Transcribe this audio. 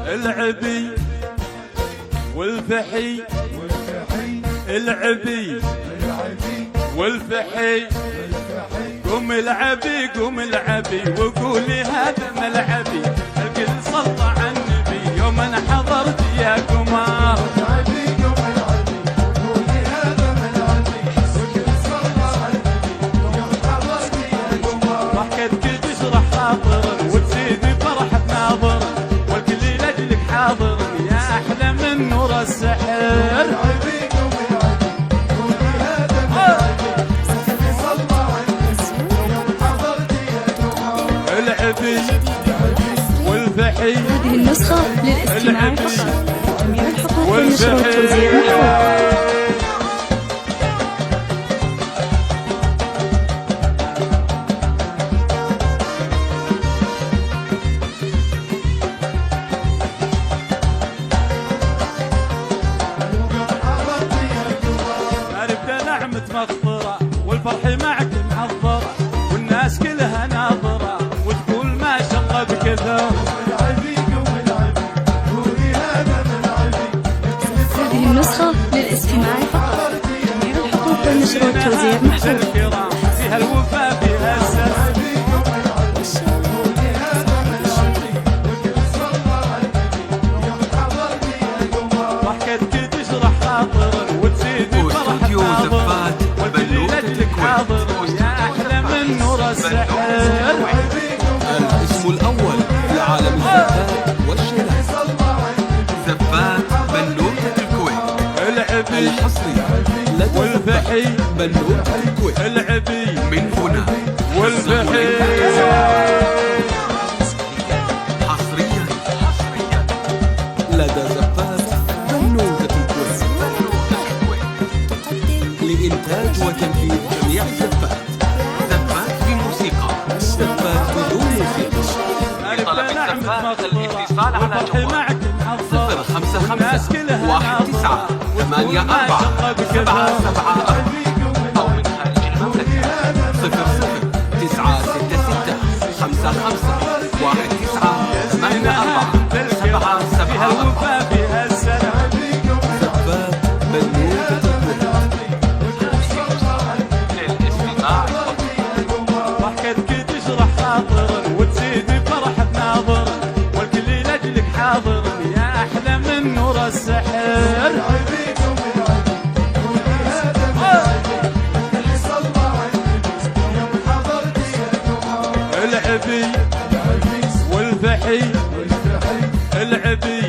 العبي والفحي العبي والفحي قوم العبي قوم العبي وقولي هذا ملعبي الكل صلى على النبي يوم انا حضرت يا قمار ضحكتك تشرح خاطر وتزيد فرحة ناظر والكل لاجلك حاضر يا احلى من نور السحر العبي والفحي. هذه النسخة للاستماع فقط. جميع الحقوق والنشر والتوزيع محفوظ. مغفرة والفرح معك محضرة والناس كلها ناظرة وتقول ما شاء الله بكثر. هذه النسخة للاستماع فقط. جميع الحقوق والنشر والتوزيع محفوظ. فيها الوفاء فيها السر ضحكتك تشرح خاطر وتزيد فرحة ناظر يا أحلى من نور السحر. الاسم الأول لعالم الزفات والشراء زفات بنوتة الكويت. العبي الحصري لدى والفحي بنوتة الكويت. العبي من هنا والفحي حصريا لدى زفات بنوتة الكويت لإنتاج وتنفيذ جميع الزفات. زفات بموسيقى، زفات بدون موسيقى. لطلب الزفات الاتصال على جوال 055 19 84 774 أو من خارج المملكة 00 966 55 19 84 774. فيها الوفاء فيها السلام. زفات بنوتة ضحكتك تشرح خاطر وتزيد فرحة ناظر والكل لاجلك حاضر يا أحلى من نور السحر. العبي والفحي العبي